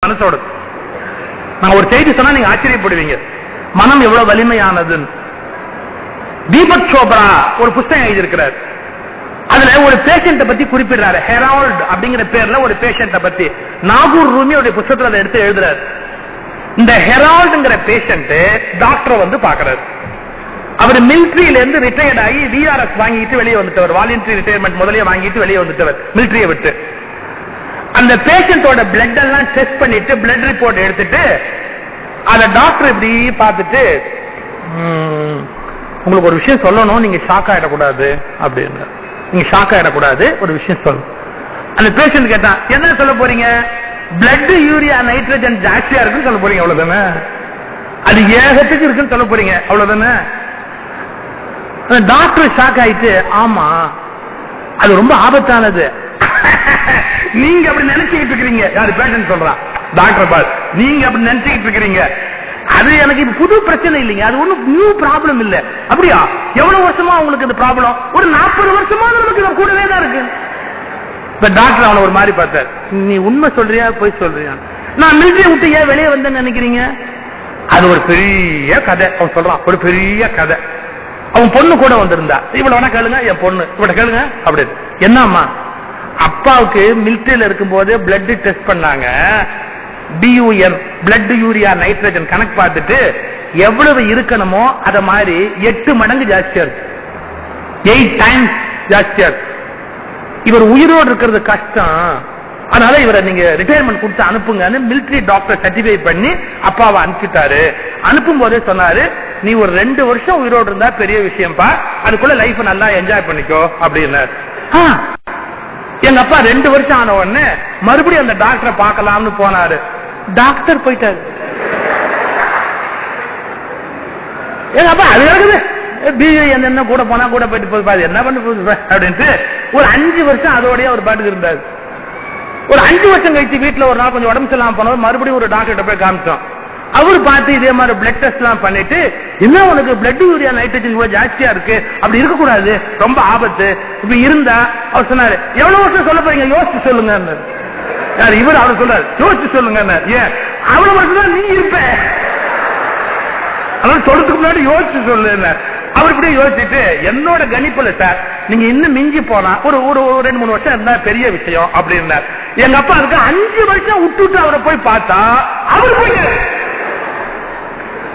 மனசோட நான் ஒரு செய்தி சொன்னா நீங்க ஆச்சரியப்படுவீங்க. மனம் எவ்வளவு வலிமையானது. தீபக் சோப்ரா ஒரு புத்தகம் எழுதியிருக்கிறார். அதுல ஒரு பேஷண்ட பத்தி குறிப்பிடுறாரு. ஹெரால்ட் அப்படிங்கிற பேர்ல ஒரு பேஷண்ட பத்தி நாகூர் ரூமியோட புத்தகத்துல அதை எடுத்து எழுதுறாரு. இந்த ஹெரால்ட்ங்கிற பேஷண்ட் டாக்டர் வந்து பாக்குறாரு. அவர் மிலிட்டரியில இருந்து ரிட்டையர்ட் ஆகி விஆர்எஸ் வாங்கிட்டு வெளியே வந்துட்டவர். வாலண்டரி ரிட்டையர்மெண்ட் முதலே வாங்கிட்டு வெளியே வந்துட்டவர் மிலிட்டரியை விட்டு. அந்த பேஷண்டோட பிளட் எல்லாம் டெஸ்ட் பண்ணிட்டு பிளட் ரிப்போர்ட் எடுத்துட்டு அத டாக்டர் இப்படி பார்த்துட்டு, உங்களுக்கு ஒரு விஷயம் சொல்லணும், நீங்க ஷாக் ஆயிடக்கூடாது அப்படின்னு. நீங்க ஷாக் ஆயிடக்கூடாது, ஒரு விஷயம் சொல்லணும். அந்த பேஷண்ட் கேட்டா, என்ன சொல்ல போறீங்க? பிளட் யூரியா நைட்ரஜன் ஜாஸ்தியா இருக்குன்னு சொல்ல போறீங்க, அவ்வளவுதானே? அது ஏகத்துக்கு இருக்குன்னு சொல்ல போறீங்க, அவ்வளவுதானே? டாக்டர் ஷாக் ஆயிட்டு, ஆமா அது ரொம்ப ஆபத்தானது. நீங்க அப்படி நினைச்சுக்கிட்டு இருக்கிறீங்க. யாரு பேஷண்ட் சொல்றான், டாக்டர் பால், நீங்க அப்படி நினைச்சுக்கிட்டு இருக்கிறீங்க. அது எனக்கு இது புது பிரச்சனை இல்லைங்க, அது ஒண்ணும் நியூ ப்ராப்ளம் இல்ல. அப்படியா? எவ்வளவு வருஷமா உங்களுக்கு இந்த ப்ராப்ளம்? ஒரு 40 வருஷமா நமக்கு இது கூடவே தான் இருக்கு. இப்ப டாக்டர் அவனை ஒரு மாதிரி பார்த்தார். நீ உண்மை சொல்றியா போய் சொல்றியா? நான் மிலிட்டரி விட்டு ஏன் வெளியே வந்தேன்னு நினைக்கிறீங்க? அது ஒரு பெரிய கதை. அவன் சொல்றான், ஒரு பெரிய கதை. அவன் பொண்ணு கூட வந்திருந்தா. இவ்வளவு வேணா கேளுங்க, என் பொண்ணு இவ்வளவு கேளுங்க அப்படின்னு. என்னம்மா? அப்பாவுக்கு மிலிட்டரியில இருக்கும் போது பிளட் டெஸ்ட் பண்ணாங்க. BUN பிளட் யூரியா நைட்ரஜன் கணக்கு பார்த்துட்டு எவ்வளவு இருக்கணுமோ அத மாதிரி 8 மடங்கு ஜாஸ்தியா இருக்கு. 8 டைம்ஸ் ஜாஸ்தியா இருக்கு. இவர் உயிரோடு இருக்கிறது கஷ்டம், அதனால இவரை நீங்க ரிட்டையர்மெண்ட் கொடுத்து அனுப்புங்கன்னு மிலிட்டரி டாக்டர் சர்டிஃபை பண்ணி அப்பாவை அனுப்பிட்டாரு. அனுப்பும் போதே சொன்னாரு, நீ ஒரு 2 வருஷம் உயிரோடு இருந்தா பெரிய விஷயம்பா, அதுக்குள்ள லைஃப் நல்லா என்ஜாய் பண்ணிக்கோ அப்படின்னாரு. எங்க அப்பா 2 வருஷம் ஆன உடனே மறுபடியும் அந்த டாக்டரை பார்க்கலாம்னு போனாரு. டாக்டர் போயிட்டாரு. எங்க அப்பா அது இருக்குது என்ன கூட போனா கூட போயிட்டு போகுது, என்ன பண்ண போகுது அப்படின்ட்டு ஒரு 5 வருஷம் அதோடய ஒரு பாட்டுக்கு இருந்தாரு. ஒரு 5 வருஷம் கழிச்சு வீட்டுல ஒரு நாள் கொஞ்சம் உடம்பு சரியில்லாம போனது, மறுபடியும் ஒரு டாக்டர் போய் காமிச்சோம். அவரு பார்த்து இதே மாதிரி பிளட் டெஸ்ட் எல்லாம் பண்ணிட்டு, என்ன உனக்கு பிளட் யூரியா நைட்ரஜன் ஜாஸ்தியா இருக்கு, அப்படி இருக்கக்கூடாது, ரொம்ப ஆபத்து, இப்ப இருந்தா அவர் சொன்னாரு, எவ்வளவு வருஷம் சொல்ல போறீங்க, யோசிச்சு சொல்லுங்க. இவர் அவர் சொல்றாரு, யோசிச்சு சொல்லுங்க. ஏன் அவ்வளவு வருஷம் தான் நீ இருப்ப, அதனால சொல்றதுக்கு முன்னாடி யோசிச்சு சொல்லு. அவர் இப்படியே யோசிச்சுட்டு, என்னோட கணிப்புல சார் நீங்க இன்னும் மிஞ்சி போனா ஒரு 2-3 வருஷம் இருந்தா பெரிய விஷயம் அப்படின்னார். எங்க அப்பா அதுக்கு 5 வருஷம் விட்டுட்டு அவரை போய் பார்த்தா அவர் போயிட்டாரு.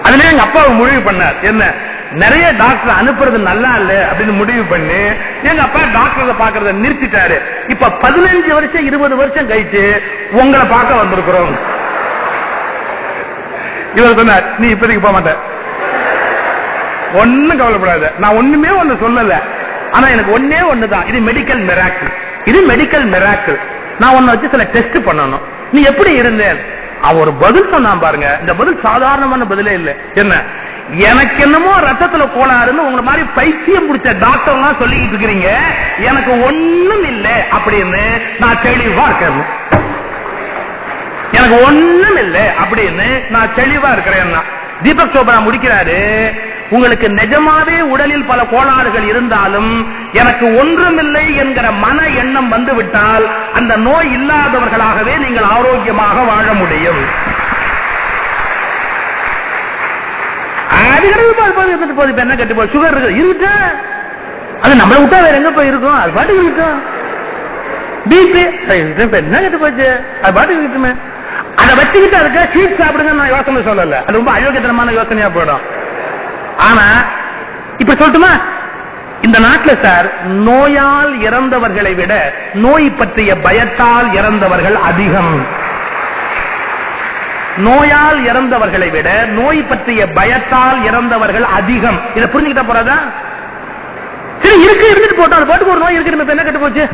அதுல எங்க அப்பாவை முடிவு பண்ணார், என்ன நிறைய டாக்டர் அனுப்புறது நல்லா இல்ல அப்படின்னு முடிவு பண்ணி எங்க அப்பா டாக்டரை பாக்குறத நிறுத்திட்டாரு. இப்ப 15 வருஷம் 20 வருஷம் கழிச்சு உங்களை பார்க்க வந்திருக்கிறோம். இவர் சொன்னார், நீ இப்போதைக்கு போக மாட்ட, ஒன்னும் கவலைப்படாத, நான் ஒண்ணுமே ஒண்ணு சொல்லல, ஆனா எனக்கு ஒன்னே ஒண்ணுதான், இது மெடிக்கல் மிராக்கிள், இது மெடிக்கல் மிராக்கிள். நான் உன்னை வச்சு சில டெஸ்ட் பண்ணணும், நீ எப்படி இருந்தேன்? அவன் ஒரு பதில் சொன்னான் பாருங்க. இந்த பதில் சாதாரணமான பதிலே இல்ல. என்ன, எனக்கு என்னமோ ரத்தத்துல கோளாறுன்னு உங்களை மாதிரி பைத்தியம் பிடிச்ச டாக்டர் எல்லாம் சொல்லிட்டு இருக்கிறீங்க, எனக்கு ஒண்ணும் இல்லை அப்படின்னு நான் தெளிவா இருக்கேன். எனக்கு ஒண்ணும் இல்லை அப்படின்னு நான் தெளிவா இருக்கிறேன். தீபக் சோப்ரா முடிக்கிறாரு, உங்களுக்கு நிஜமாவே உடலில் பல கோளாறுகள் இருந்தாலும் எனக்கு ஒன்றுமில்லை என்கிற மன எண்ணம் வந்துவிட்டால் அந்த நோய் இல்லாதவர்களாகவே நீங்கள் ஆரோக்கியமாக வாழ முடியும். என்ன கட்டு போய் சுகர் இருக்கு, அது நம்மளை விட்டா வேற எங்க போய் இருக்கும், அது பாட்டுக்கு இருக்கும். பிபி என்ன கட்டு போச்சு, அது பாட்டுக்கு இருக்குமே. அதை வச்சுக்கிட்டு அதுக்கு ஸ்வீட் சாப்பிடுங்க நான் யோசனை சொல்லல, அது ரொம்ப அயோக்கியத்தனமான யோசனையா போயிடும். ஆனா இப்ப சொல்லட்டுமா, இந்த நாட்டில் சார் நோயால் இறந்தவர்களை விட நோய் பற்றிய பயத்தால் இறந்தவர்கள் அதிகம். நோயால் இறந்தவர்களை விட நோய் பற்றிய பயத்தால் இறந்தவர்கள் அதிகம். இதை புரிஞ்சுக்கிட்ட போறதா? சரி, இருக்கு இருந்துட்டு போட்டோம், அது பாட்டுக்கு ஒரு நோய் இருக்கு, என்ன கட்டு போச்சு.